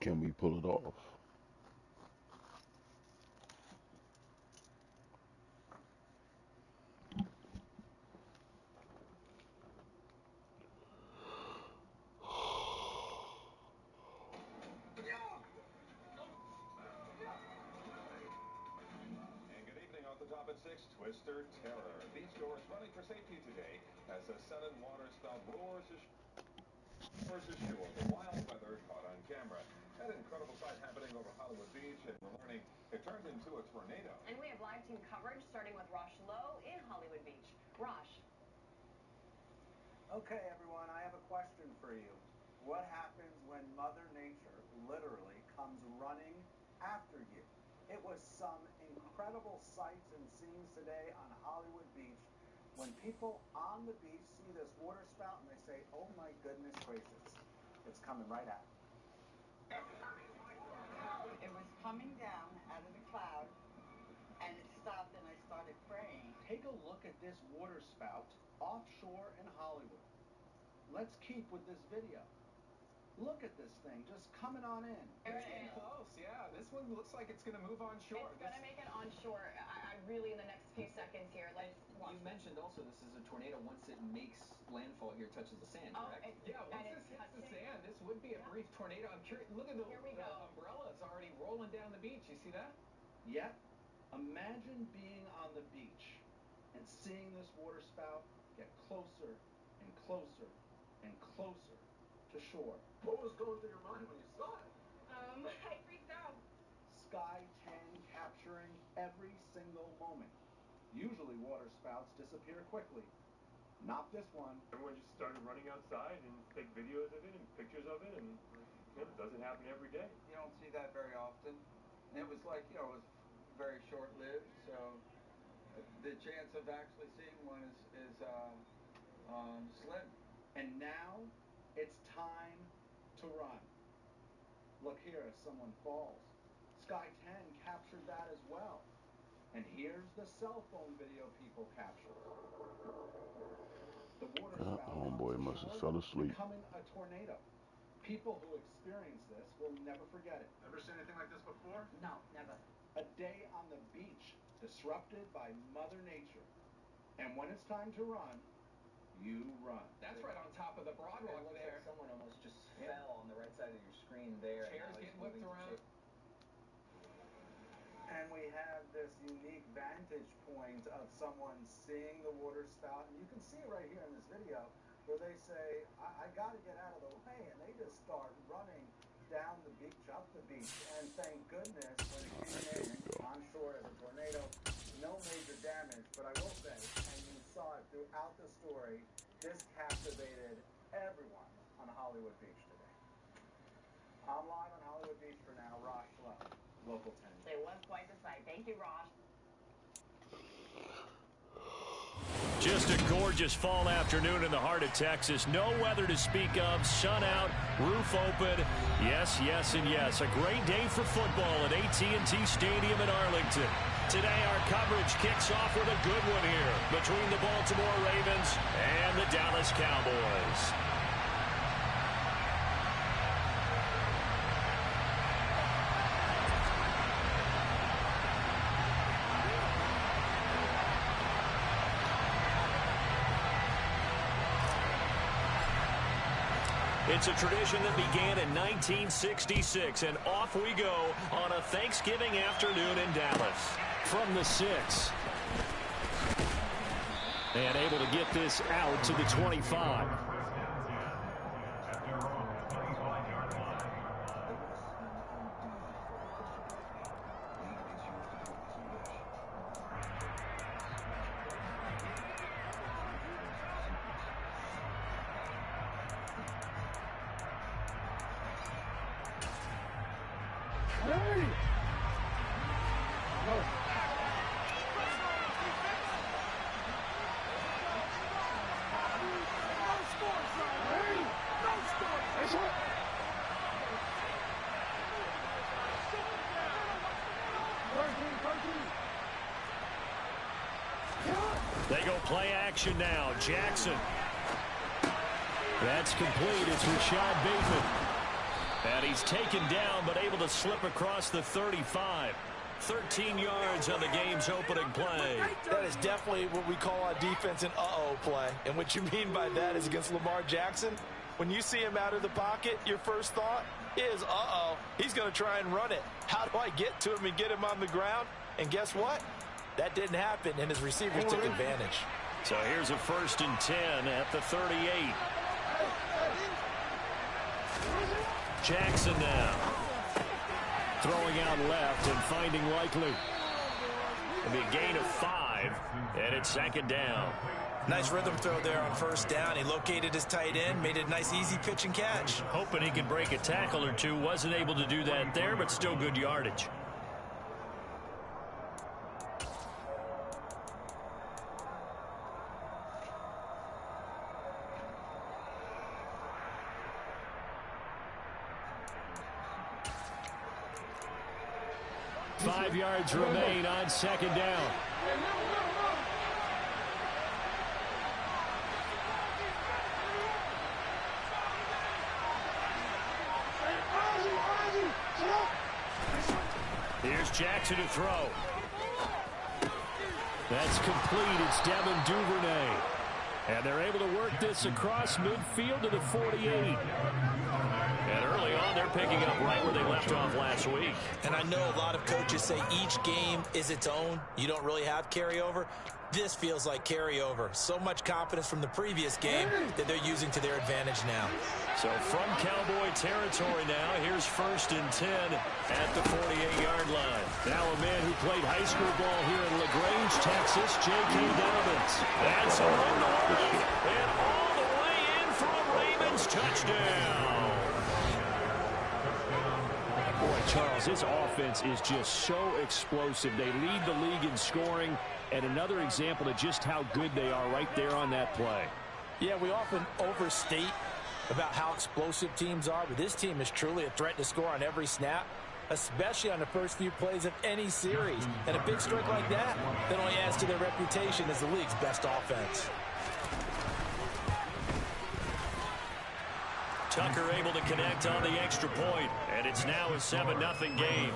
Can we pull it off? And good evening. Off the top at 6, Twister Terror. Beach doors running for safety today as a sudden waterspout roars ashore. The wild weather caught on camera. That incredible sight happening over Hollywood Beach, and we're learning it turned into a tornado. And we have live team coverage starting with Rosh Lowe in Hollywood Beach. Rosh. Okay, everyone, I have a question for you. What happens when Mother Nature literally comes running after you? It was some incredible sights and scenes today on Hollywood Beach when people on the beach see this water spout and they say, oh my goodness gracious, it's coming right at me. It was coming down out of the cloud and it stopped and I started praying. Take a look at this water spout offshore in Hollywood. Let's keep with this video. Look at this thing just coming on in. It's getting close, yeah. This one looks like it's going to move on shore. It's going to make it on shore. I really, in the next few seconds here, let's watch. You mentioned also this is a tornado once it makes landfall here, touches the sand, correct? Yeah, once this hits the sand, this would be a brief tornado. I'm curious. Look at the umbrellas already rolling down the beach. You see that? Yep. Imagine being on the beach and seeing this water spout get closer and closer and closer to shore. What was going through your mind when you saw it? I freaked out. Sky 10 capturing every single moment. Usually water spouts disappear quickly. Not this one. Everyone just started running outside and take videos of it and pictures of it, and it doesn't happen every day. You don't see that very often. And it was like, it was very short-lived, so the chance of actually seeing one is slim. And now it's time to run. Look here as someone falls. Sky 10 captured that as well. And here's the cell phone video people captured. The water spout Homeboy must have fell asleep. becoming a tornado. People who experience this will never forget it. Ever seen anything like this before? No, never. A day on the beach disrupted by Mother Nature. And when it's time to run, you run. That's right on top of the boardwalk there. Like someone almost just fell on the right side of your screen there. Chairs getting whipped around. And we have this unique vantage point of someone seeing the water spout. And you can see right here in this video where they say, I got to get out of the way. And they just start running down the beach, up the beach. And thank goodness when it came in on shore as a tornado, no major damage. But I will say, and you saw it throughout the story, this captivated everyone on Hollywood Beach today. I'm live on Hollywood Beach for now. Rosh Lowe, Local 10. It was quite the sight. Thank you, Rosh. Just a gorgeous fall afternoon in the heart of Texas. No weather to speak of. Sun out, roof open. Yes, yes, and yes. A great day for football at AT&T Stadium in Arlington. Today, our coverage kicks off with a good one here between the Baltimore Ravens and the Dallas Cowboys. It's a tradition that began in 1966, and off we go on a Thanksgiving afternoon in Dallas. From the 6. And able to get this out to the 25. They go play action now. Jackson. That's complete. It's Rashad Bateman. And he's taken down, but able to slip across the 35. 13 yards on the game's opening play. That is definitely what we call on defense an uh-oh play. And what you mean by that is against Lamar Jackson, when you see him out of the pocket, your first thought is, uh-oh, he's going to try and run it. How do I get to him and get him on the ground? And guess what? That didn't happen, and his receivers took advantage. So here's a 1st and 10 at the 38. Jackson now. Throwing out left and finding Likely. It'll be a gain of 5, and it's 2nd down. Nice rhythm throw there on 1st down. He located his tight end, made it a nice easy pitch and catch. Hoping he could break a tackle or two. Wasn't able to do that there, but still good yardage. Five yards remain on 2nd down. Here's Jackson to throw. That's complete. It's Devin Duvernay. And they're able to work this across midfield to the 48. And early on, they're picking up right where they left off last week. And I know a lot of coaches say each game is its own. You don't really have carryover. This feels like carryover. So much confidence from the previous game that they're using to their advantage now. So from Cowboy territory now, here's 1st and 10 at the 48-yard line. Now a man who played high school ball here in LaGrange, Texas, J.K. Dobbins. That's a run to hold, and all the way in for a Ravens touchdown. Boy, Charles, his offense is just so explosive. They lead the league in scoring, and another example of just how good they are right there on that play. Yeah, we often overstate about how explosive teams are, but this team is truly a threat to score on every snap, especially on the first few plays of any series. And a big strike like that only adds to their reputation as the league's best offense. Tucker able to connect on the extra point, and it's now a 7-0 game.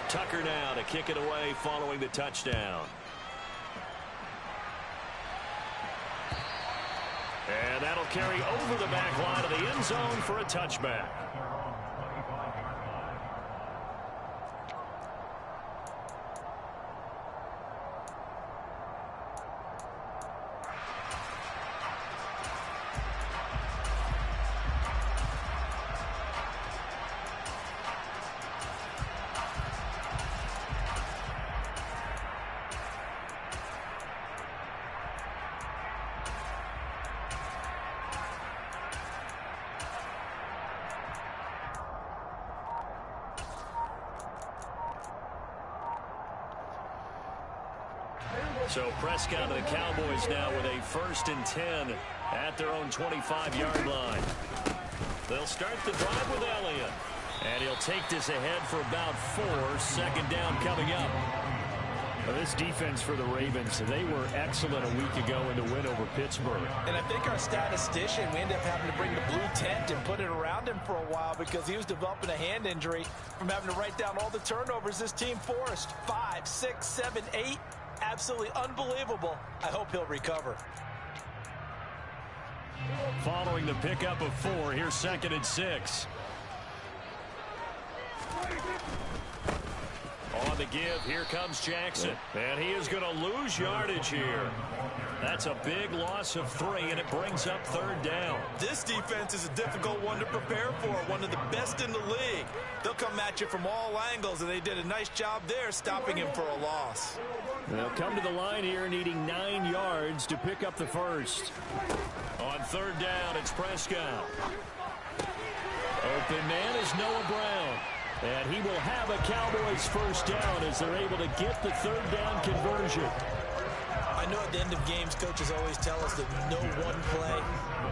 Tucker now to kick it away following the touchdown. And that'll carry over the back line of the end zone for a touchback. So Prescott and the Cowboys now with a 1st and 10 at their own 25-yard line. They'll start the drive with Elliott. And he'll take this ahead for about 4. 2nd down coming up. Well, this defense for the Ravens, they were excellent a week ago in the win over Pittsburgh. And I think our statistician, we ended up having to bring the blue tent and put it around him for a while because he was developing a hand injury from having to write down all the turnovers this team forced. 5, 6, 7, 8. Absolutely unbelievable. I hope he'll recover. Following the pickup of 4, here's 2nd and 6. On the give, here comes Jackson. And he is going to lose yardage here. That's a big loss of 3, and it brings up 3rd down. This defense is a difficult one to prepare for, one of the best in the league. They'll come at you from all angles, and they did a nice job there stopping him for a loss. They'll come to the line here needing 9 yards to pick up the 1st. On 3rd down, it's Prescott. Open man is Noah Brown. And he will have a Cowboys 1st down as they're able to get the 3rd down conversion. I know at the end of games, coaches always tell us that no one play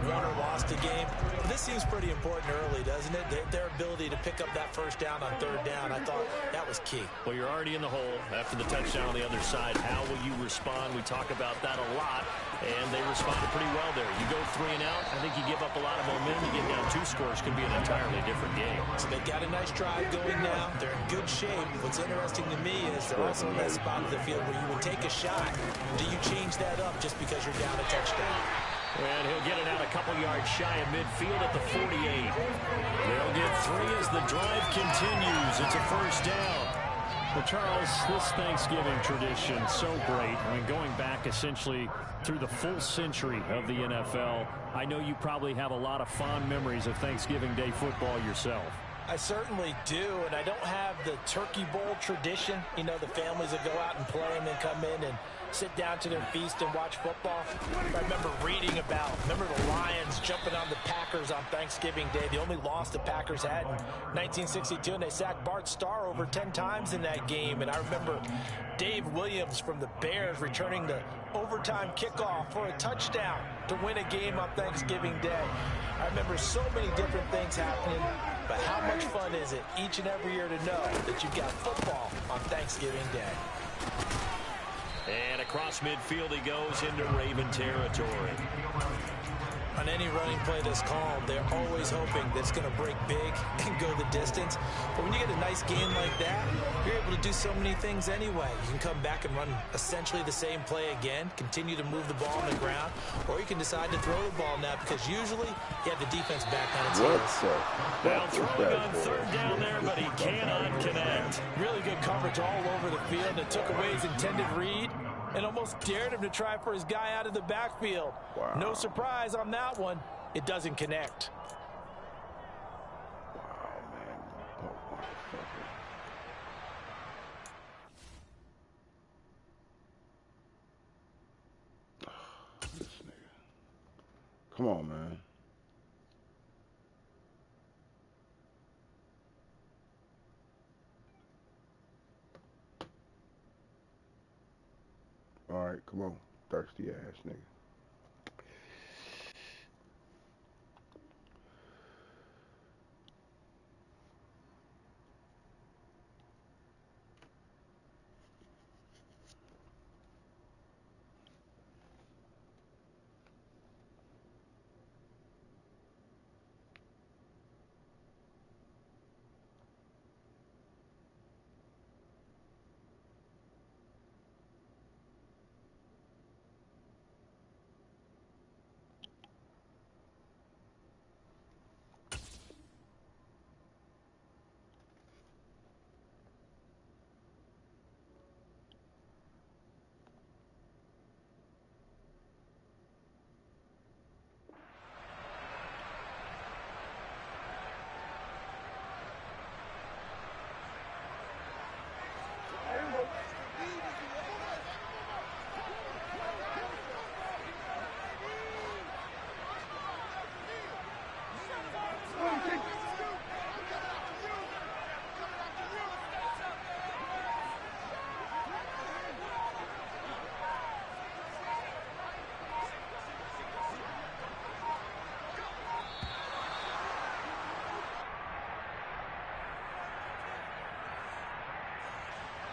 won or lost a game. But this seems pretty important early, doesn't it? Their ability to pick up that 1st down on 3rd down, I thought that was key. Well, you're already in the hole after the touchdown on the other side. How will you respond? We talk about that a lot, and they responded pretty well there. You go 3 and out, I think you give up a lot of momentum. You get down 2 scores, could be an entirely different game. So they got a nice drive going now. They're in good shape. What's interesting to me is they're also in that spot of the field where you would take a shot. Do you change that up just because you're down a touchdown? And he'll get it out a couple yards shy of midfield at the 48. They'll get 3 as the drive continues. It's a 1st down. Well, Charles, this Thanksgiving tradition, so great. I mean, going back essentially through the full century of the NFL, I know you probably have a lot of fond memories of Thanksgiving Day football yourself. I certainly do, and I don't have the Turkey Bowl tradition. You know, the families that go out and play and then come in and sit down to their feast and watch football. I remember reading about, the Lions jumping on the Packers on Thanksgiving Day. The only loss the Packers had in 1962, and they sacked Bart Starr over 10 times in that game. And I remember Dave Williams from the Bears returning the overtime kickoff for a touchdown to win a game on Thanksgiving Day. I remember so many different things happening, but how much fun is it each and every year to know that you've got football on Thanksgiving Day? And across midfield he goes into Raven territory. On any running play that's called, they're always hoping that it's going to break big and go the distance. But when you get a nice game like that, you're able to do so many things anyway. You can come back and run essentially the same play again, continue to move the ball on the ground, or you can decide to throw the ball now because usually you have the defense back on its heels. Well, throwing on 3rd down there, but he cannot connect. Really good coverage all over the field. It took away his intended read and almost dared him to try for his guy out of the backfield. Wow. No surprise on that one. It doesn't connect. Wow, man. Oh, motherfucker. This nigga. Come on, man. All right, come on. Thirsty ass nigga.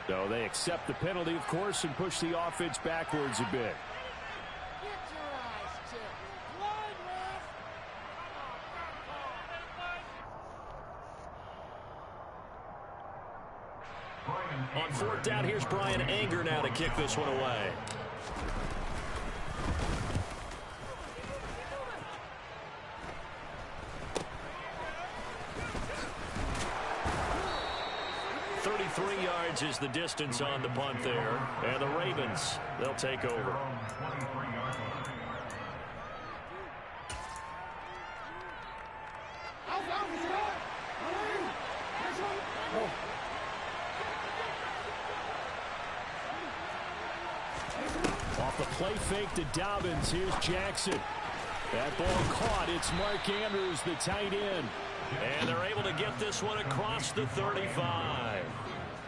So they accept the penalty, of course, and push the offense backwards a bit. On fourth down, here's Brian Anger now to kick this one away. .33 yards is the distance on the punt there. And the Ravens, they'll take over. Off the play fake to Dobbins. Here's Jackson. That ball caught. It's Mark Andrews, the tight end. And they're able to get this one across the 35.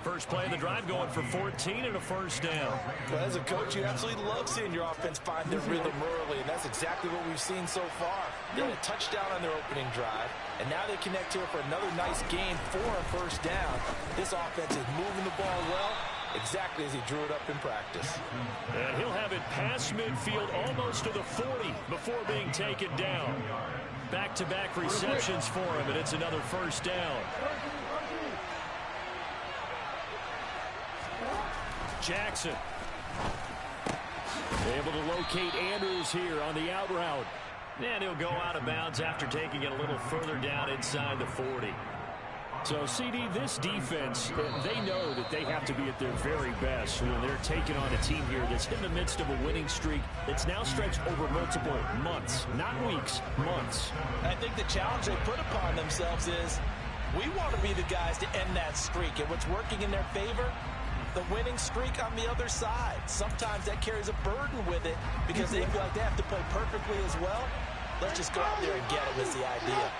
First play of the drive going for 14 and a first down. Well, as a coach, you absolutely love seeing your offense find their rhythm early, and that's exactly what we've seen so far. They had a touchdown on their opening drive, and now they connect here for another nice gain for a first down. This offense is moving the ball well, exactly as he drew it up in practice. And he'll have it past midfield almost to the 40 before being taken down. Back-to-back receptions for him, and it's another first down. Jackson able to locate Andrews here on the out route. And he'll go out of bounds after taking it a little further down inside the 40. So, CD, this defense, they know that they have to be at their very best when they're taking on a team here that's in the midst of a winning streak that's now stretched over multiple months, not weeks, months. I think the challenge they put upon themselves is we want to be the guys to end that streak. And what's working in their favor? The winning streak on the other side. Sometimes that carries a burden with it because they feel like they have to play perfectly as well. Let's just go out there and get them is the idea.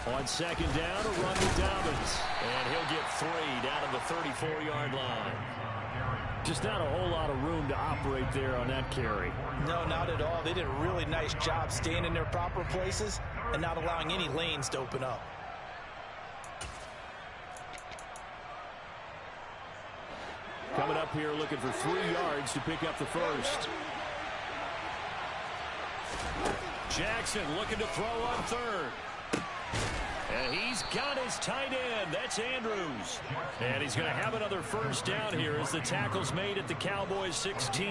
On second down, a run to Dobbins. And he'll get 3 down to the 34-yard line. Just not a whole lot of room to operate there on that carry. No, not at all. They did a really nice job staying in their proper places and not allowing any lanes to open up. Coming up here looking for 3 yards to pick up the first. Jackson looking to throw on third. And he's got his tight end. That's Andrews. And he's going to have another first down here as the tackle's made at the Cowboys 16.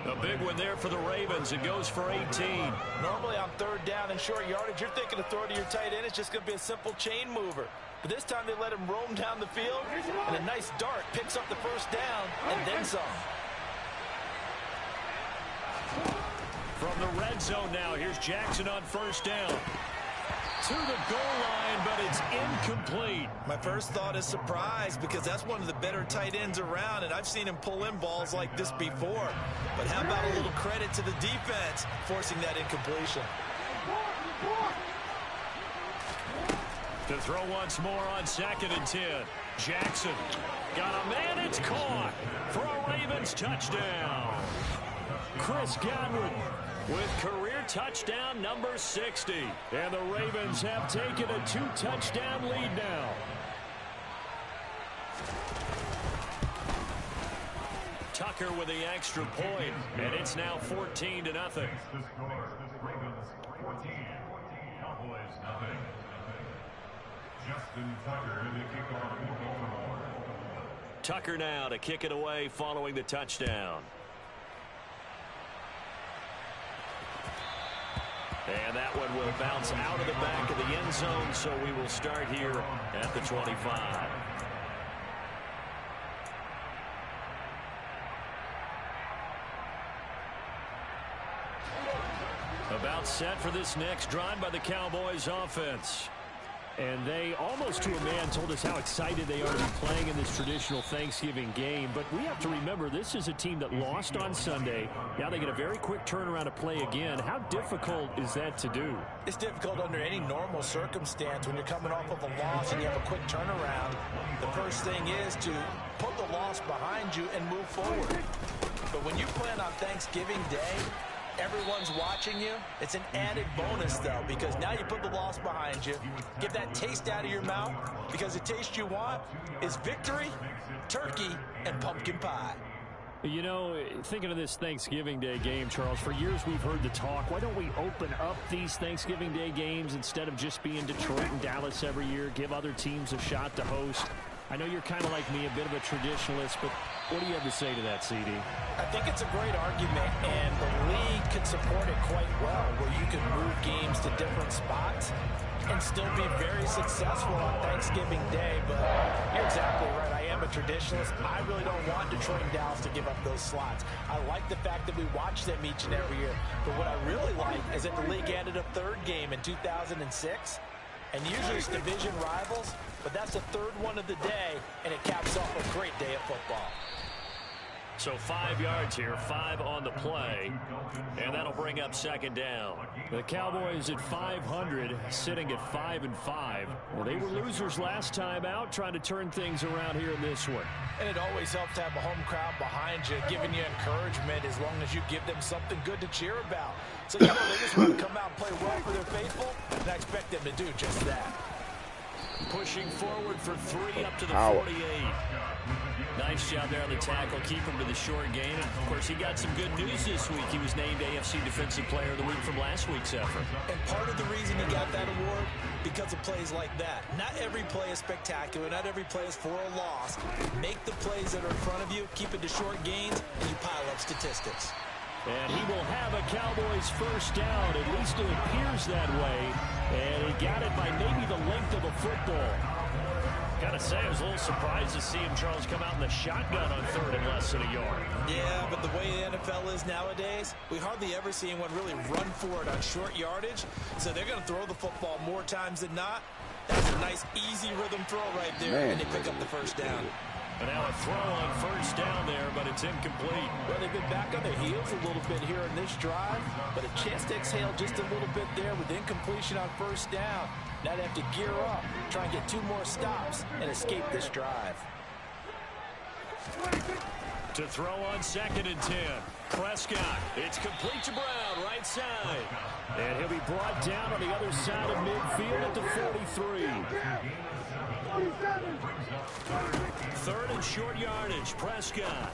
A big one there for the Ravens. It goes for 18. Normally on third down and short yardage, you're thinking to throw to your tight end. It's just going to be a simple chain mover. But this time they let him roam down the field, and a nice dart picks up the first down and then some. From the red zone now, here's Jackson on first down. To the goal line, but it's incomplete. My first thought is surprise because that's one of the better tight ends around, and I've seen him pull in balls like this before. But how about a little credit to the defense forcing that incompletion? To throw once more on 2nd and 10. Jackson got a man. It's caught for a Ravens touchdown. Chris Godwin with career touchdown number 60. And the Ravens have taken a 2-touchdown lead now. Tucker with the extra point, and it's now 14-0. Tucker now to kick it away following the touchdown. And that one will bounce out of the back of the end zone, so we will start here at the 25. About set for this next drive by the Cowboys offense. And they, almost to a man, told us how excited they are to be playing in this traditional Thanksgiving game. But we have to remember, this is a team that lost on Sunday. Now they get a very quick turnaround to play again. How difficult is that to do? It's difficult under any normal circumstance when you're coming off of a loss and you have a quick turnaround. The first thing is to put the loss behind you and move forward. But when you plan on Thanksgiving Day, everyone's watching you. It's an added bonus, though, because now you put the loss behind you. Get that taste out of your mouth, because the taste you want is victory, turkey, and pumpkin pie. You know, thinking of this Thanksgiving Day game, Charles, for years we've heard the talk, why don't we open up these Thanksgiving Day games instead of just being Detroit and Dallas every year, give other teams a shot to host? I know you're kind of like me, a bit of a traditionalist, but what do you have to say to that, CD? I think it's a great argument, and the league can support it quite well, where you can move games to different spots and still be very successful on Thanksgiving Day. But you're exactly right. I am a traditionalist. I really don't want Detroit and Dallas to give up those slots. I like the fact that we watch them each and every year. But what I really like is that the league added a third game in 2006. And usually it's division rivals, but that's the third one of the day, and it caps off a great day of football. So 5 yards here, 5 on the play, and that'll bring up second down. The Cowboys at 500, sitting at 5-5. Well, they were losers last time out, trying to turn things around here in this one. And it always helps to have a home crowd behind you, giving you encouragement as long as you give them something good to cheer about. So, you know, they just want to come out and play well for their faithful, and I expect them to do just that. Pushing forward for 3 up to the 48. Nice job there on the tackle. Keep him to the short gain. And, of course, he got some good news this week. He was named AFC Defensive Player of the Week from last week's effort. And part of the reason he got that award, because of plays like that. Not every play is spectacular. Not every play is for a loss. Make the plays that are in front of you, keep it to short gains, and you pile up statistics. And he will have a Cowboys first down. At least it appears that way. And he got it by maybe the length of a football. Gotta say, I was a little surprised to see him, Charles, come out in the shotgun on 3rd and less than a yard. Yeah, but the way the NFL is nowadays, we hardly ever see anyone really run for it on short yardage. So they're going to throw the football more times than not. That's a nice, easy rhythm throw right there, and they pick up the first down. And now a throw on first down there, but it's incomplete. Well, they've been back on their heels a little bit here in this drive, but a chance to exhale just a little bit there with incompletion on first down. Now they have to gear up, try and get 2 more stops, and escape this drive. To throw on 2nd and 10. Prescott. It's complete to Brown, right side. And he'll be brought down on the other side of midfield at the 43. 3rd and short yardage. Prescott.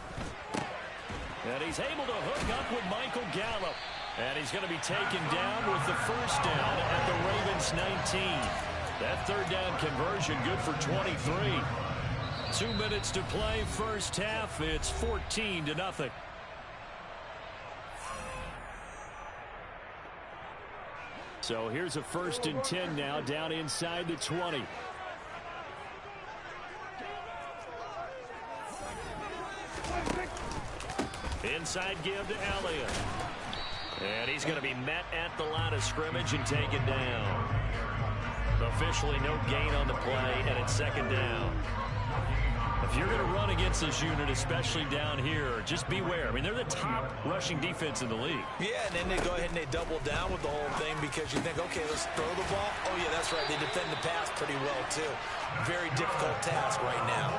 And he's able to hook up with Michael Gallup. And he's going to be taken down with the first down at the Ravens 19. That 3rd down conversion good for 23. 2 minutes to play, first half. It's 14-0. So here's a 1st and 10 now, down inside the 20. Inside give to Elliott. And he's going to be met at the line of scrimmage and taken down. Officially no gain on the play, and it's 2nd down. If you're going to run against this unit, especially down here, just beware. I mean, they're the top rushing defense in the league. Yeah, and then they go ahead and they double down with the whole thing because you think, okay, let's throw the ball. Oh, yeah, that's right. They defend the pass pretty well, too. Very difficult task right now.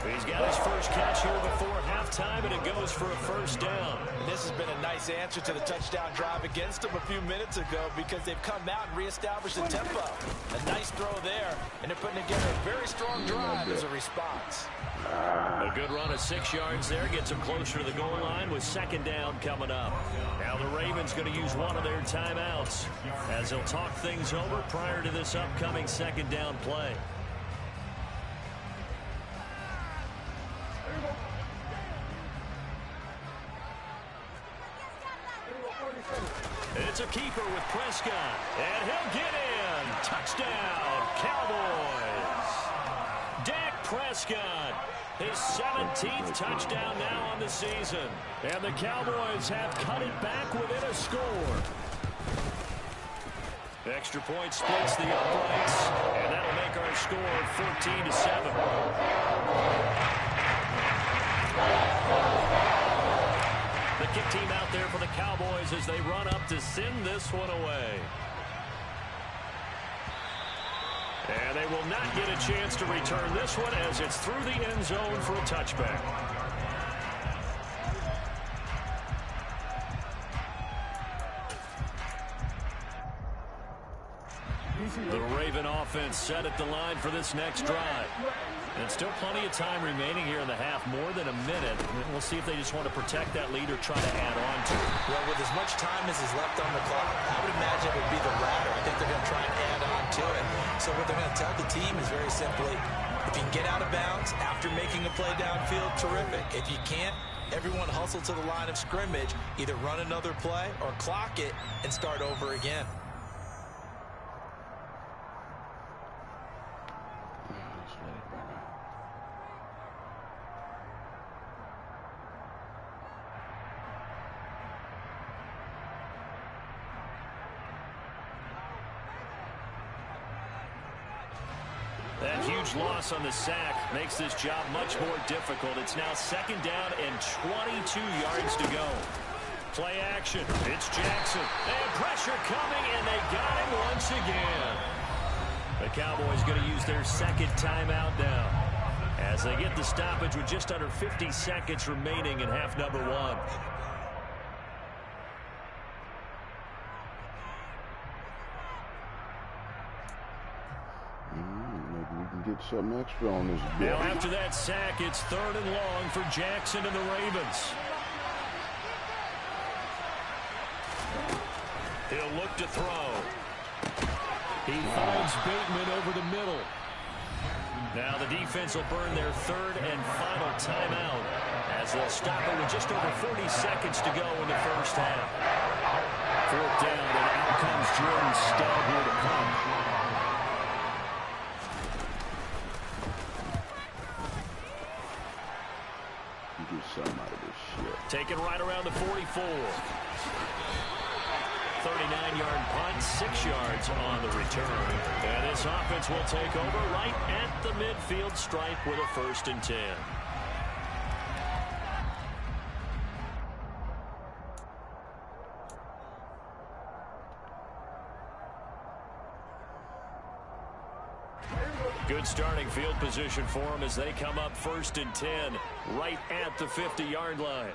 He's got his first catch here before halftime, and it goes for a first down. And this has been a nice answer to the touchdown drive against them a few minutes ago because they've come out and reestablished the tempo. A nice throw there, and they're putting together a very strong drive as a response. A good run of 6 yards there gets them closer to the goal line with 2nd down coming up. Now the Ravens going to use one of their timeouts as they'll talk things over prior to this upcoming 2nd down play. It's a keeper with Prescott, and he'll get in. Touchdown, Cowboys. Dak Prescott, his 17th touchdown now on the season. And the Cowboys have cut it back within a score. Extra point splits the uprights, and that'll make our score 14-7. The kick team out there for the Cowboys as they run up to send this one away. And they will not get a chance to return this one as it's through the end zone for a touchback. The Raven offense set at the line for this next drive. And still plenty of time remaining here in the half, more than a minute. We'll see if they just want to protect that lead or try to add on to it. Well, with as much time as is left on the clock, I would imagine it would be the latter. I think they're going to try and add on to it. So what they're going to tell the team is very simply, if you can get out of bounds after making a play downfield, terrific. If you can't, everyone hustle to the line of scrimmage, either run another play or clock it and start over again. That huge loss on the sack makes this job much more difficult. It's now 2nd down and 22 yards to go. Play action. It's Jackson. And pressure coming, and they got him once again. The Cowboys going to use their 2nd timeout now as they get the stoppage with just under 50 seconds remaining in half number 1. Maybe we can get something extra on this bit. Now after that sack, it's 3rd and long for Jackson and the Ravens. He'll look to throw. He finds Bateman over the middle. Now the defense will burn their 3rd and final timeout as they'll stop it with just over 40 seconds to go in the first half. 4th down, and out comes Jordan Stubb here to punt. Something out of this shit. Taken right around the 44. 39-yard punt, 6 yards on the return. And this offense will take over right at the midfield stripe with a 1st and 10. Good starting field position for them as they come up 1st and 10 right at the 50-yard line.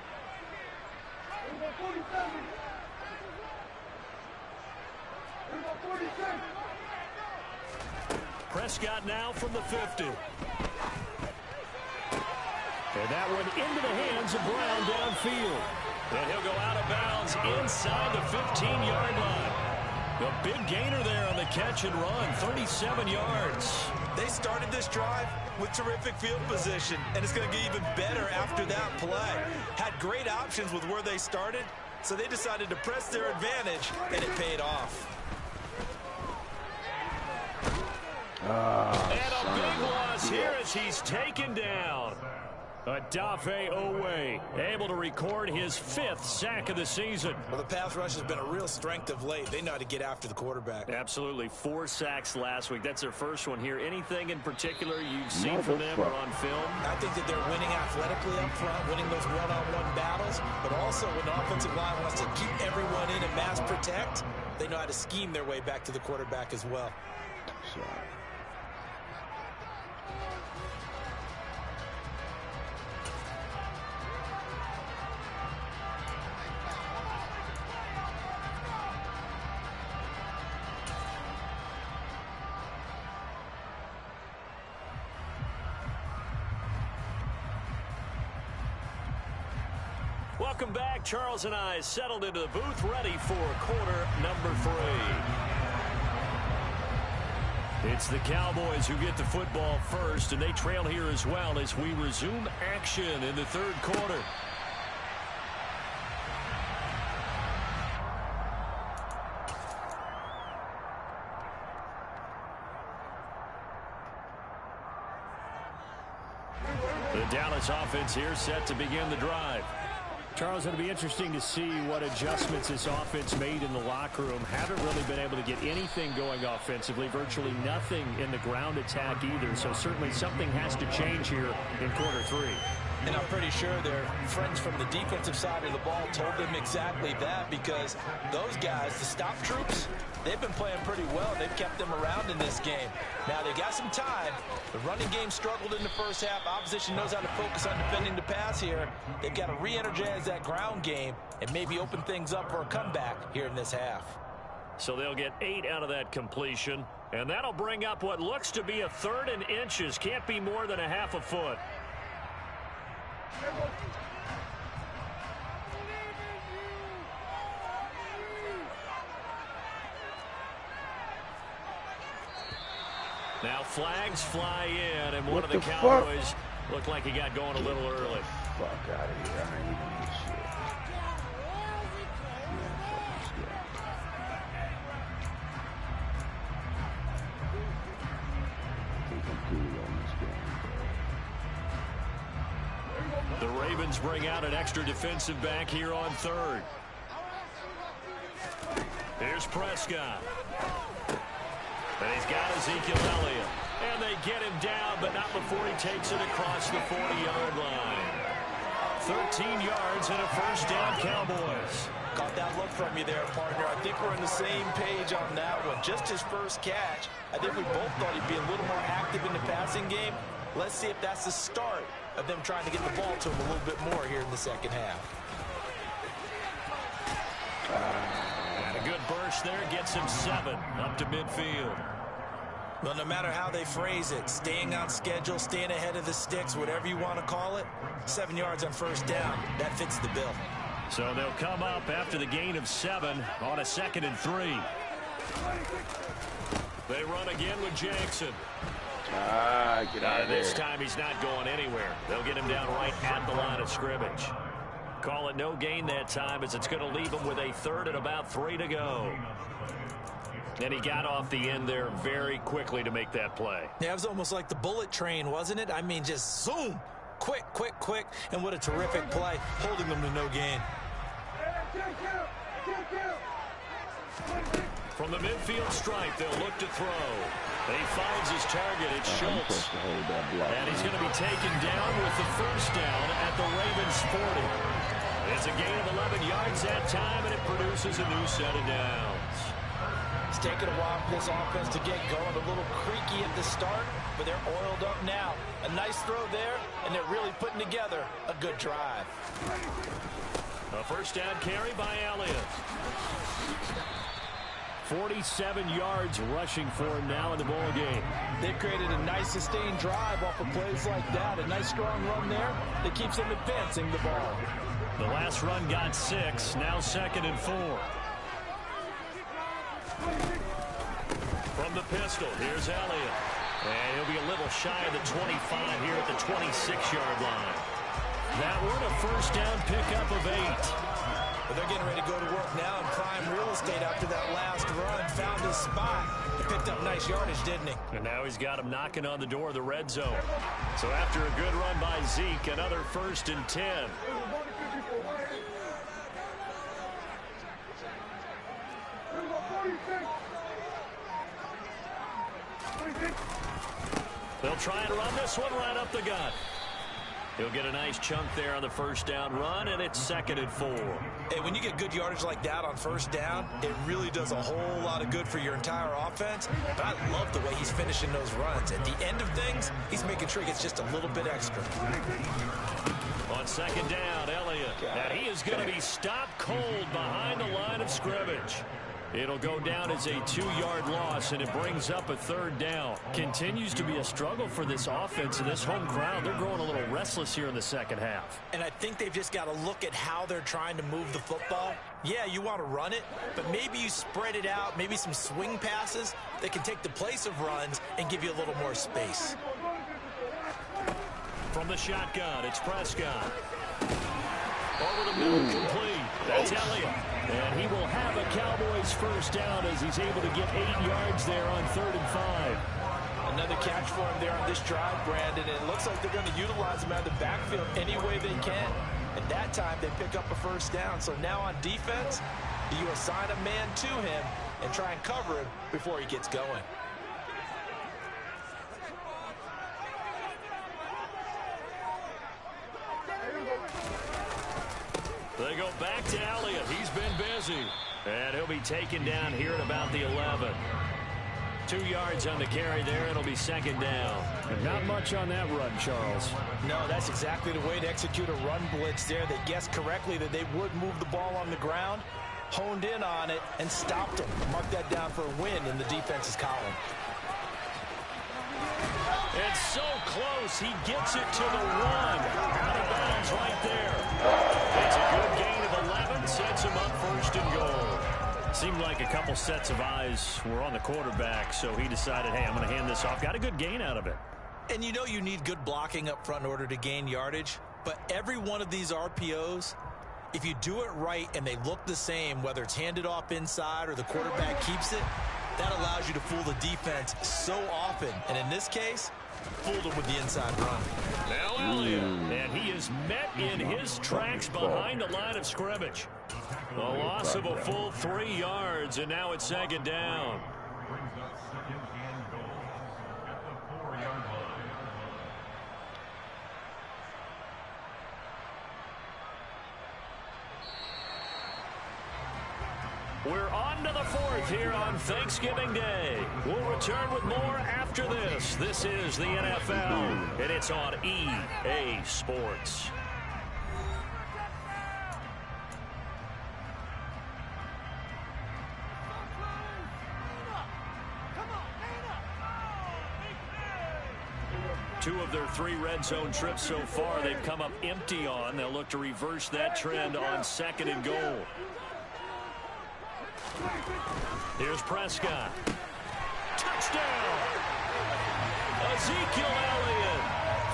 Prescott now from the 50. And that one into the hands of Brown downfield. And he'll go out of bounds inside the 15-yard line. A big gainer there on the catch and run, 37 yards. They started this drive with terrific field position, and it's going to get even better after that play. Had great options with where they started, so they decided to press their advantage, and it paid off. And a big loss here as he's taken down. Odafe Owe able to record his 5th sack of the season. Well, the pass rush has been a real strength of late. They know how to get after the quarterback. Absolutely. 4 sacks last week. That's their first one here. Anything in particular you've seen from them or on film? I think that they're winning athletically up front, winning those one-on-one battles, but also when the offensive line wants to keep everyone in and mass protect, they know how to scheme their way back to the quarterback as well. Welcome back. Charles and I settled into the booth, ready for quarter number 3. It's the Cowboys who get the football first, and they trail here as well as we resume action in the 3rd quarter. The Dallas offense here set to begin the drive. Charles, it'll be interesting to see what adjustments this offense made in the locker room. Haven't really been able to get anything going offensively, virtually nothing in the ground attack either. So certainly something has to change here in quarter 3. And I'm pretty sure their friends from the defensive side of the ball told them exactly that, because those guys, the stop troops, they've been playing pretty well. They've kept them around in this game. Now, they got some time. The running game struggled in the first half. Opposition knows how to focus on defending the pass here. They've got to re-energize that ground game and maybe open things up for a comeback here in this half. So they'll get 8 out of that completion. And that'll bring up what looks to be a 3rd and inches. Can't be more than a half a foot. Now flags fly in, and one of the Cowboys looked like he got going a little early. Fuck out of here. I ain't even this shit. The Ravens bring out an extra defensive back here on 3rd. Here's Prescott. And he's got Ezekiel Elliott. And they get him down, but not before he takes it across the 40-yard line. 13 yards and a first down, Cowboys. Got that look from you there, partner. I think we're on the same page on that one. Just his first catch. I think we both thought he'd be a little more active in the passing game. Let's see if that's the start of them trying to get the ball to him a little bit more here in the second half. And a good burst there gets him 7 up to midfield. Well, no matter how they phrase it, staying on schedule, staying ahead of the sticks, whatever you want to call it, 7 yards on first down, that fits the bill. So they'll come up after the gain of 7 on a 2nd and 3. They run again with Jackson. Get out of there. This time he's not going anywhere. They'll get him down right at the line of scrimmage. Call it no gain that time, as it's going to leave him with a 3rd and about 3 to go. And he got off the end there very quickly to make that play. Yeah, it was almost like the bullet train, wasn't it? I mean, just zoom. Quick, quick, quick. And what a terrific play, holding them to no gain. From the midfield stripe, they'll look to throw. And he finds his target. It's Schultz. And he's going to be taken down with the first down at the Ravens 40. It's a gain of 11 yards that time, and it produces a new set of downs. It's taken a while for this offense to get going. A little creaky at the start, but they're oiled up now. A nice throw there, and they're really putting together a good drive. A first down carry by Elliott. 47 yards rushing for him now in the ball game. They've created a nice sustained drive off of plays like that. A nice strong run there that keeps them advancing the ball. The last run got 6, now 2nd and 4. From the pistol, here's Elliott. And he'll be a little shy of the 25 here at the 26-yard line. That one a first down pickup of 8. But they're getting ready to go to work now and prime real estate after that last run. Found his spot. He picked up nice yardage, didn't he? And now he's got him knocking on the door of the red zone. So after a good run by Zeke, another 1st and 10. They'll try and run this one right up the gut. He'll get a nice chunk there on the first down run, and it's 2nd and 4. Hey, when you get good yardage like that on first down, it really does a whole lot of good for your entire offense. But I love the way he's finishing those runs. At the end of things, he's making sure he gets just a little bit extra. On 2nd down, Elliott. And he is going to be stopped cold behind the line of scrimmage. It'll go down as a 2-yard loss, and it brings up a 3rd down. Continues to be a struggle for this offense and this home crowd. They're growing a little restless here in the second half. And I think they've just got to look at how they're trying to move the football. Yeah, you want to run it, but maybe you spread it out, maybe some swing passes that can take the place of runs and give you a little more space. From the shotgun, it's Prescott. Over the middle, complete. That's Elliott. And he will have a Cowboys first down as he's able to get 8 yards there on 3rd and 5. Another catch for him there on this drive, Brandon. And it looks like they're going to utilize him out of the backfield any way they can. At that time, they pick up a first down. So now on defense, you assign a man to him and try and cover him before he gets going. They go back to Elliott. He's been busy. And he'll be taken down here at about the 11. 2 yards on the carry there. It'll be 2nd down. And not much on that run, Charles. No, that's exactly the way to execute a run blitz there. They guessed correctly that they would move the ball on the ground. honed in on it, and stopped him. Mark that down for a win in the defense's column. It's so close. He gets it to the 1. Out of bounds right there. It's a good gain of 11. Sets him up first and goal. Seemed like a couple sets of eyes were on the quarterback, so he decided, hey, I'm going to hand this off. Got a good gain out of it. And you know you need good blocking up front in order to gain yardage, but every one of these RPOs, if you do it right and they look the same, whether it's handed off inside or the quarterback keeps it, that allows you to fool the defense so often. And in this case, fooled them with the inside run. Now Elliott, and he is met in his tracks behind the line of scrimmage. A loss of a full 3 yards, and now it's second down. We're on to the 4th here on Thanksgiving Day. We'll return with more after this. This is the NFL, and it's on EA Sports. Two of their 3 red zone trips so far, they've come up empty on. They'll look to reverse that trend on 2nd and goal. Here's Prescott. Touchdown! Ezekiel Elliott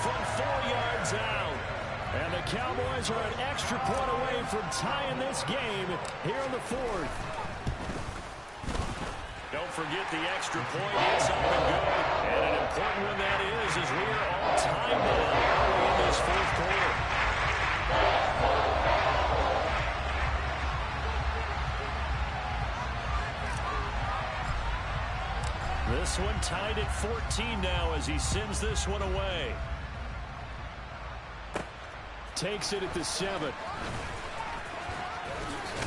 from 4 yards out. And the Cowboys are an extra point away from tying this game here in the 4th. Don't forget the extra point. It's up and good. And an important one that is as we are all tied now early in this 4th quarter. This one tied at 14 now as he sends this one away. Takes it at the 7.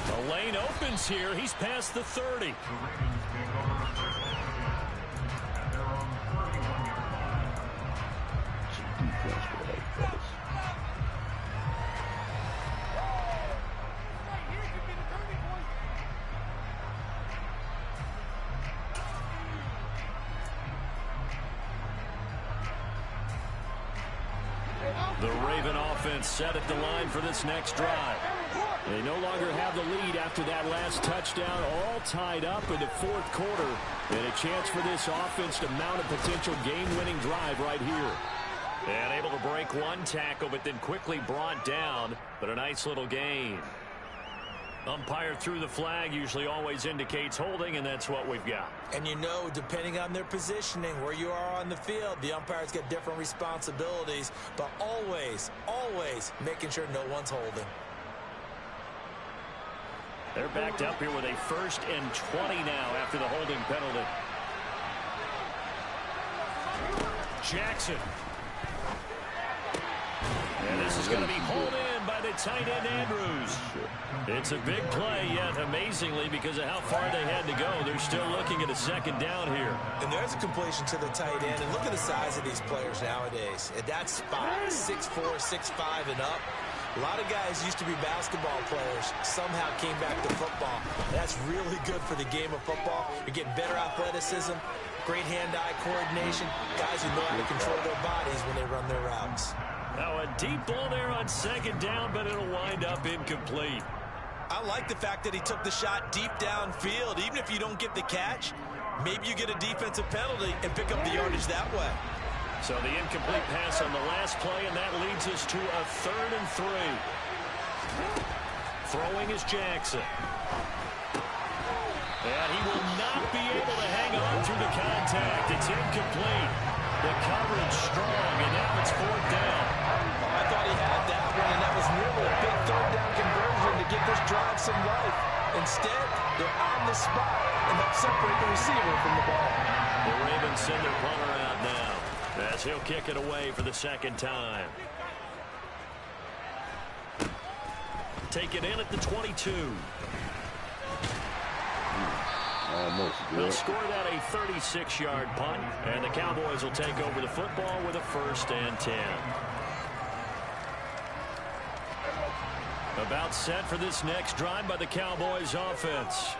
The lane opens here. He's past the 30. The Raven offense set at the line for this next drive. They no longer have the lead after that last touchdown, all tied up in the 4th quarter. And a chance for this offense to mount a potential game-winning drive right here. And able to break one tackle, but then quickly brought down. But a nice little gain. Umpire threw the flag, usually always indicates holding, and that's what we've got. And you know, depending on their positioning, where you are on the field, the umpires get different responsibilities, but always, always making sure no one's holding. They're backed up here with a 1st and 20 now after the holding penalty. Jackson. And this is going to be hauled in by the tight end Andrews. It's a big play, yet amazingly, because of how far they had to go, they're still looking at a 2nd down here. And there's a completion to the tight end. And look at the size of these players nowadays. At that spot, 6'4", 6'5", and up. A lot of guys used to be basketball players, somehow came back to football. That's really good for the game of football. You're getting better athleticism, great hand-eye coordination, guys who know how to control their bodies when they run their routes. Now a deep ball there on 2nd down, but it'll wind up incomplete. I like the fact that he took the shot deep downfield. Even if you don't get the catch, maybe you get a defensive penalty and pick up the yardage that way. So the incomplete pass on the last play, and that leads us to a 3rd and 3. Throwing is Jackson. And he will not be able to hang on through the contact. It's incomplete. The coverage strong, and now it's 4th down. Oh, I thought he had that one, and that was nearly a big 3rd down conversion to give this drive some life. Instead, they're on the spot and help separate the receiver from the ball. The Ravens send their punter out now as he'll kick it away for the 2nd time. Take it in at the 22. They'll score that a 36-yard punt, and the Cowboys will take over the football with a 1st and 10. About set for this next drive by the Cowboys offense.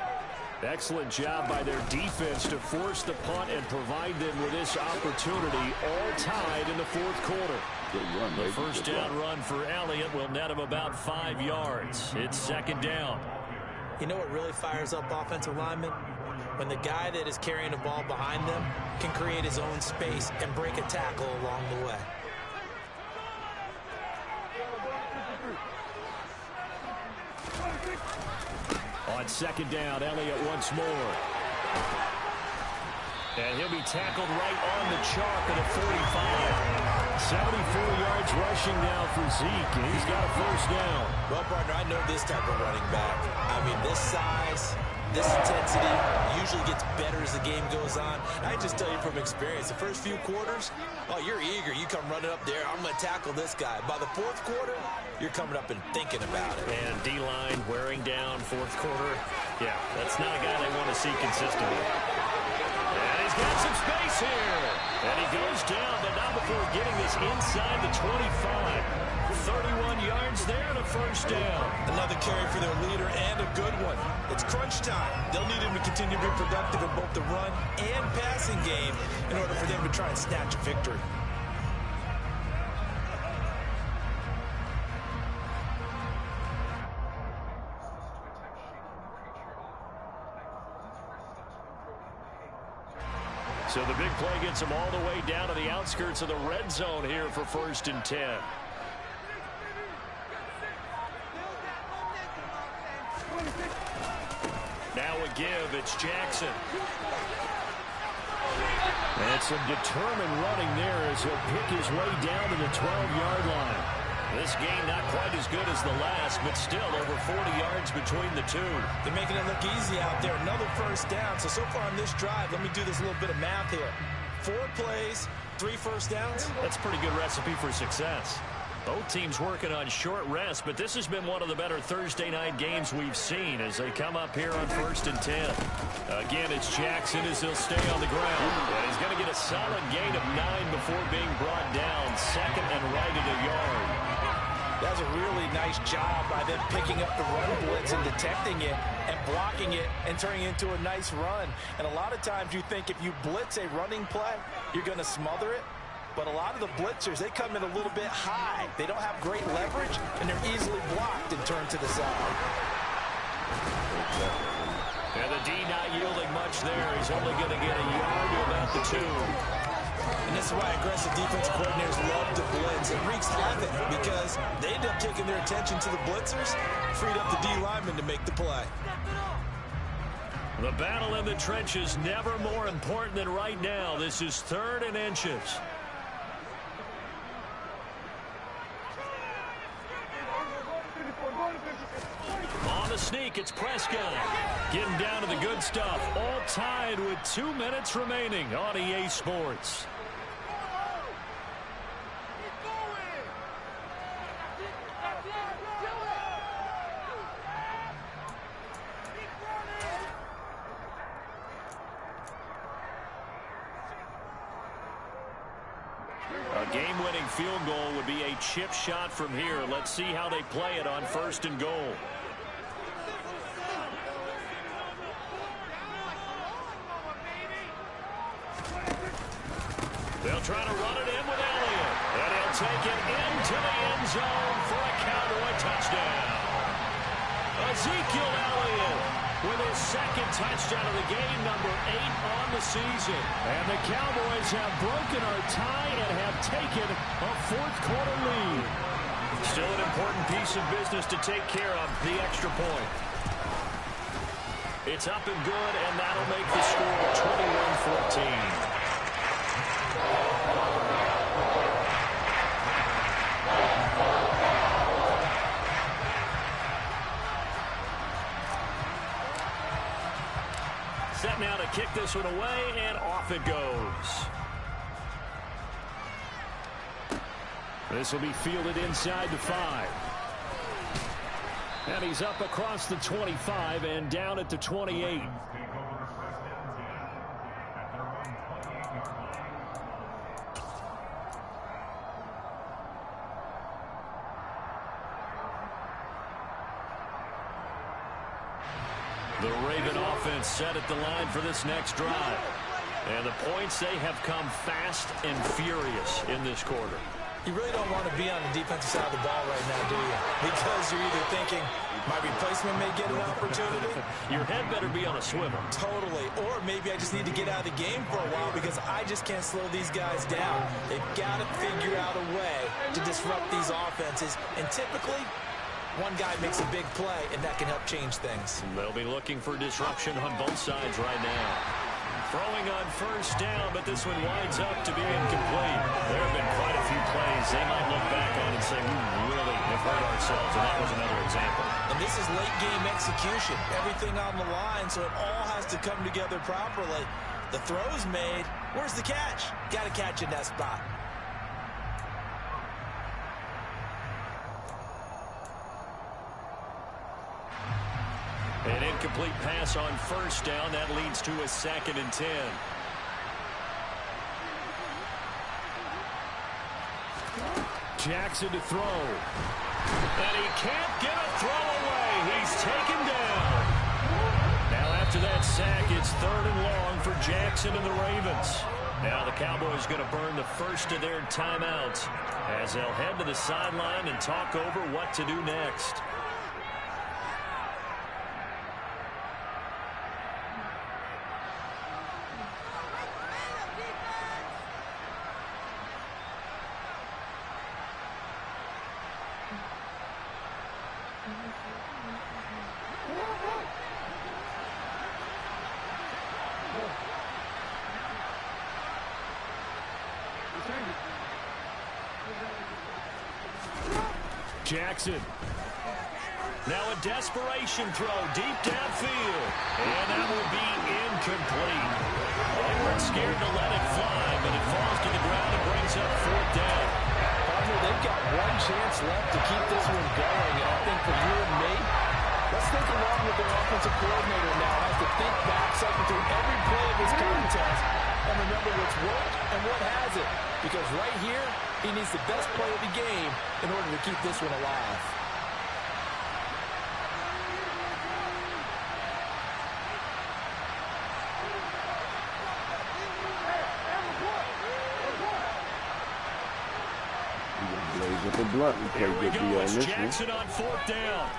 Excellent job by their defense to force the punt and provide them with this opportunity, all tied in the fourth quarter. The first down run for Elliott will net him about 5 yards. It's second down. You know what really fires up offensive linemen? When the guy that is carrying the ball behind them can create his own space and break a tackle along the way. On second down, Elliott once more. And he'll be tackled right on the chalk at a 45. 74 yards rushing now for Zeke, and he's got a first down. Well, partner, I know this type of running back. I mean, this size, this intensity usually gets better as the game goes on. I just tell you from experience, the first few quarters, oh, you're eager. You come running up there, I'm going to tackle this guy. By the fourth quarter, you're coming up and thinking about it. And D-line wearing down fourth quarter. Yeah, that's not a guy they want to see consistently. And he's got some space here. And he goes down, but not before getting this inside the 25. 31 yards there and a first down. Another carry for their leader and a good one. It's crunch time. They'll need him to continue to be productive in both the run and passing game in order for them to try and snatch a victory. So the big play gets him all the way down to the outskirts of the red zone here for 1st and 10. Now a give, it's Jackson. And some determined running there as he'll pick his way down to the 12-yard line. This game not quite as good as the last, but still over 40 yards between the two. They're making it look easy out there. Another first down. So far on this drive, let me do this little bit of math here. 4 plays, 3 first downs. That's a pretty good recipe for success. Both teams working on short rest, but this has been one of the better Thursday night games we've seen as they come up here on 1st and 10. Again, it's Jackson as he'll stay on the ground. And he's going to get a solid gain of 9 before being brought down. Second and right at a yard. That's a really nice job by them picking up the run blitz and detecting it and blocking it and turning it into a nice run. And a lot of times you think if you blitz a running play, you're going to smother it. But a lot of the blitzers, they come in a little bit high. They don't have great leverage, and they're easily blocked and turned to the side. And the D not yielding much there. He's only going to get a yard to about the 2. And this is why aggressive defensive coordinators love to blitz. It wreaks havoc because they end up taking their attention to the blitzers, freed up the D lineman to make the play. The battle in the trenches never more important than right now. This is 3rd and inches. On the sneak, it's Prescott. Getting down to the good stuff. All tied with 2 minutes remaining on EA Sports. A game-winning field goal would be a chip shot from here. Let's see how they play it on 1st and goal. They'll try to run it in with Elliott. And he'll take it into the end zone for a Cowboy touchdown. Ezekiel Elliott with his 2nd touchdown of the game, number 8 on the season. And the Cowboys have broken our tie and have taken a 4th quarter lead. Still an important piece of business to take care of, the extra point. It's up and good, and that'll make the score 21-14. Set now to kick this one away, and off it goes. This will be fielded inside the 5. And he's up across the 25 and down at the 28. The Raven offense set at the line for this next drive. And the points, they have come fast and furious in this quarter. You really don't want to be on the defensive side of the ball right now, do you? Because you're either thinking, my replacement may get an opportunity. Your head better be on a swivel. Totally. Or maybe I just need to get out of the game for a while because I just can't slow these guys down. They've got to figure out a way to disrupt these offenses. And typically, one guy makes a big play, and that can help change things. They'll be looking for disruption on both sides right now. Throwing on first down, but this one winds up to be incomplete. There have been quite a few plays they might look back on and say, we really have hurt ourselves, and that was another example. And this is late game execution. Everything on the line, so it all has to come together properly. The throw's made. Where's the catch? Got to catch in that spot. An incomplete pass on first down. That leads to a 2nd and 10. Jackson to throw. And he can't get a throw away. He's taken down. Now after that sack, it's 3rd and long for Jackson and the Ravens. Now the Cowboys going to burn the first of their timeouts as they'll head to the sideline and talk over what to do next. Jackson. Now a desperation throw deep downfield. And that will be incomplete. They weren't scared to let it fly, but it falls to the ground and brings up 4th down. Partner, they've got one chance left to keep this one going. And I think for you and me, let's think along with their offensive coordinator now. Has to think back, cycle through every play of this contest, and remember what's worked and what hasn't. Because right here, he needs the best play of the game in order to keep this one alive. Blaze up a blunt and take good deal on this Jackson on 4th down.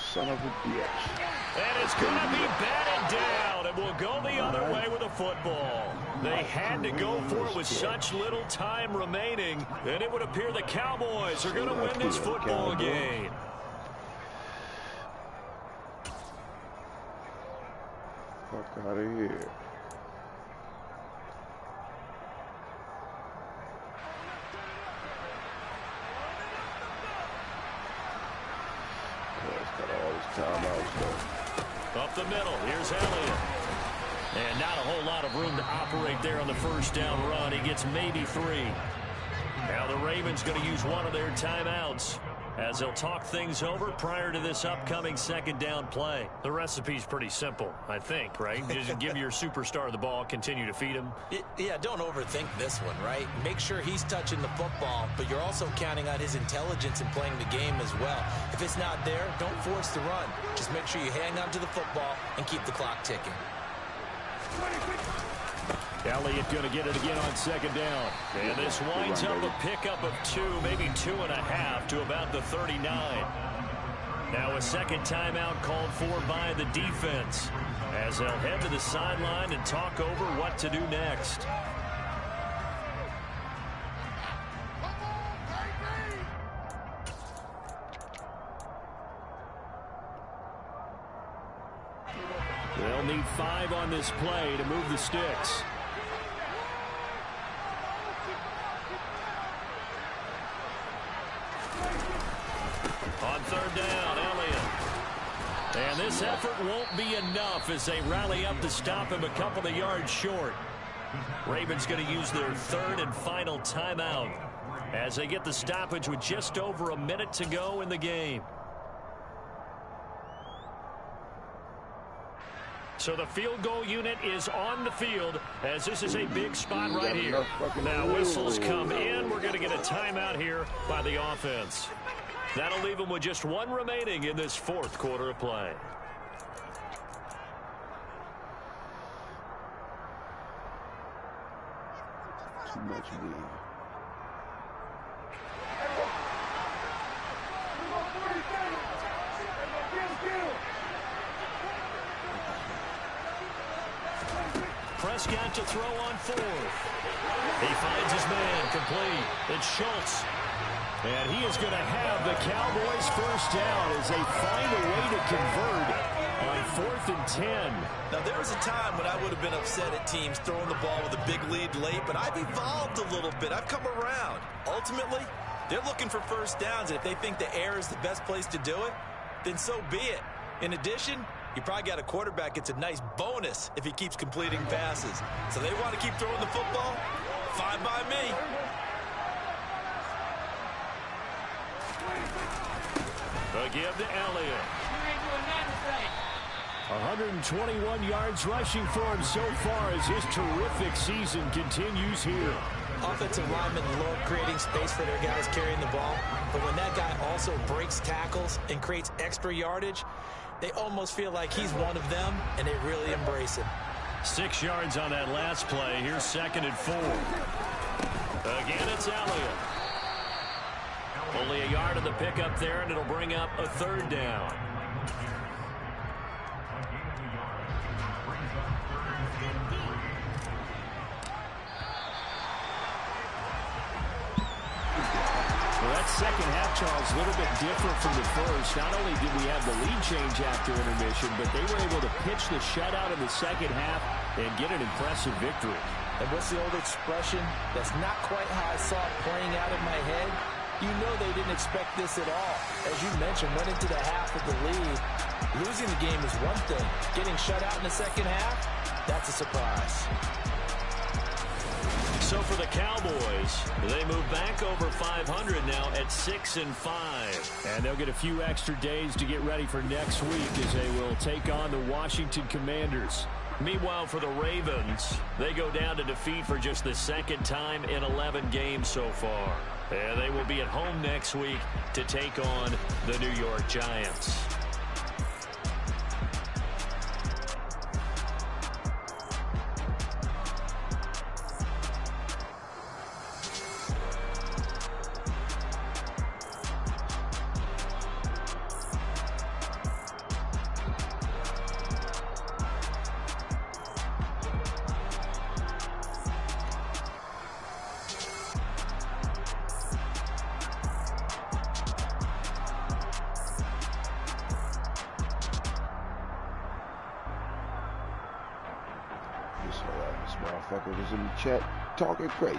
Son of a bitch. And it's going to be batted down, and we'll go the other way with a football. They had to go for it with such little time remaining, and it would appear the Cowboys are going to win this football game. Fuck out of here. Up the middle, here's Elliott. And not a whole lot of room to operate there on the first down run. He gets maybe 3. Now the Ravens going to use one of their timeouts as they'll talk things over prior to this upcoming 2nd down play. The recipe's pretty simple, I think, right? Just give your superstar the ball, continue to feed him. Yeah, don't overthink this one, right? Make sure he's touching the football, but you're also counting on his intelligence in playing the game as well. If it's not there, don't force the run. Just make sure you hang on to the football and keep the clock ticking. Elliott going to get it again on 2nd down. And this winds up a pickup of 2, maybe 2.5 to about the 39. Now a 2nd timeout called for by the defense as they'll head to the sideline and talk over what to do next. They'll need 5 on this play to move the sticks. On 3rd down, Elliott. And this effort won't be enough as they rally up to stop him a couple of yards short. Ravens going to use their 3rd and final timeout as they get the stoppage with just over a minute to go in the game. So the field goal unit is on the field as this is a big spot right here. Now whistles come in. We're going to get a timeout here by the offense. That'll leave them with just 1 remaining in this 4th quarter of play. too much mean. Prescott to throw on fourth. He finds his man complete. It's Schultz. And he is going to have the Cowboys first down as they find a way to convert on 4th and 10. Now, there was a time when I would have been upset at teams throwing the ball with a big lead late, but I've evolved a little bit. I've come around. Ultimately, they're looking for first downs, and if they think the air is the best place to do it, then so be it. In addition, you probably got a quarterback gets a nice bonus if he keeps completing passes. So they want to keep throwing the football? Fine by me. The give to Elliott. 121 yards rushing for him so far as his terrific season continues here. Offensive linemen love creating space for their guys carrying the ball, but when that guy also breaks tackles and creates extra yardage, they almost feel like he's one of them, and they really embrace him. 6 yards on that last play. Here's 2nd and 4. Again, it's Elliott. Only a yard of the pickup there, and it'll bring up a 3rd down. Well, that second half, Charles, a little bit different from the first. Not only did we have the lead change after intermission, but they were able to pitch the shutout in the second half and get an impressive victory. And what's the old expression? That's not quite how I saw it playing out in my head. You know they didn't expect this at all. As you mentioned, went into the half with the lead. Losing the game is one thing. Getting shut out in the second half, that's a surprise. So for the Cowboys, they move back over 500 now at 6-5. And they'll get a few extra days to get ready for next week as they will take on the Washington Commanders. Meanwhile, for the Ravens, they go down to defeat for just the 2nd time in 11 games so far. And they will be at home next week to take on the New York Giants. This motherfucker was in the chat talking crazy.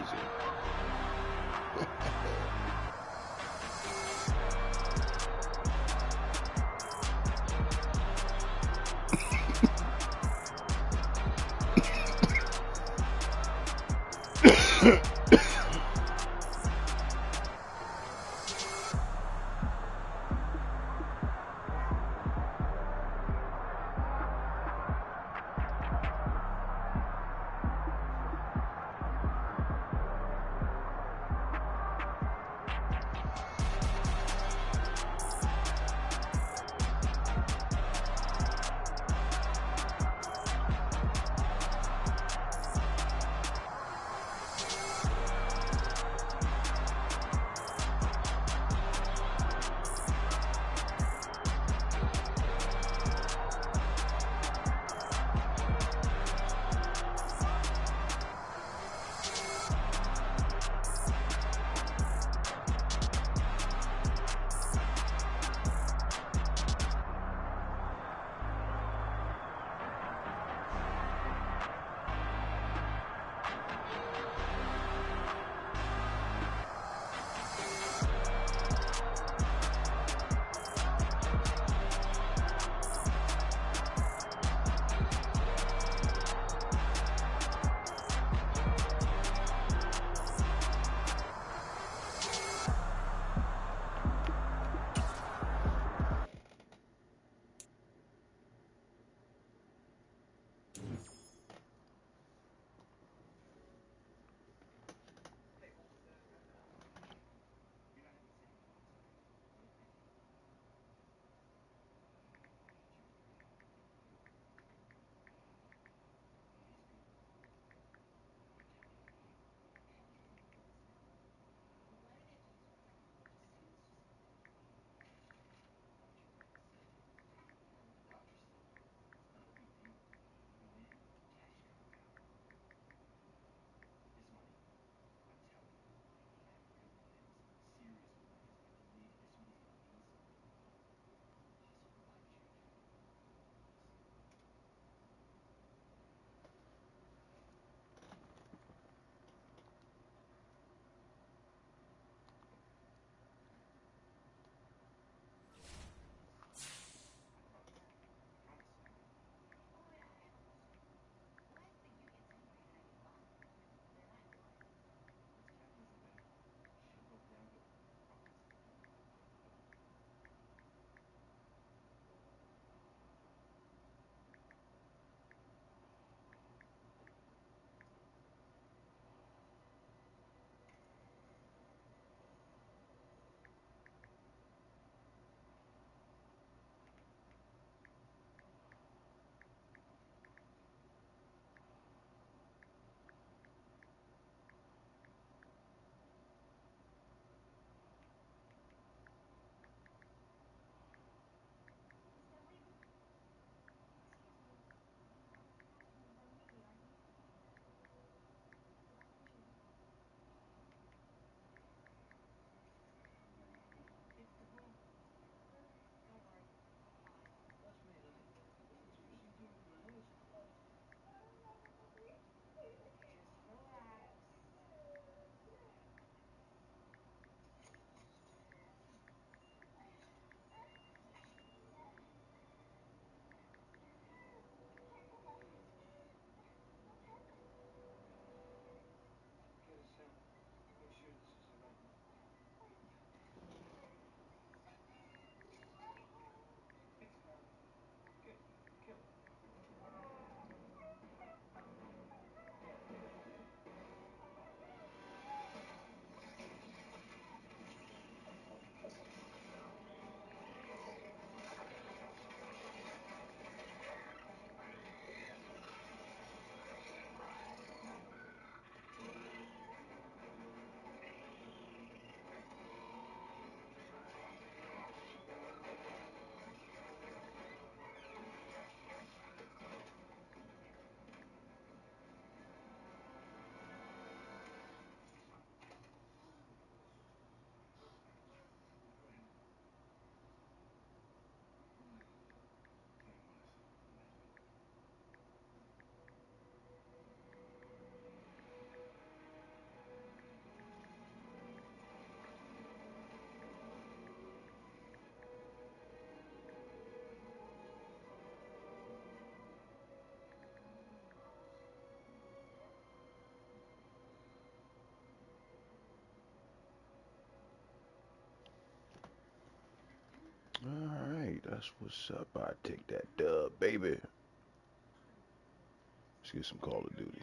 That's what's up. I take that dub, baby. Let's get some Call of Duty.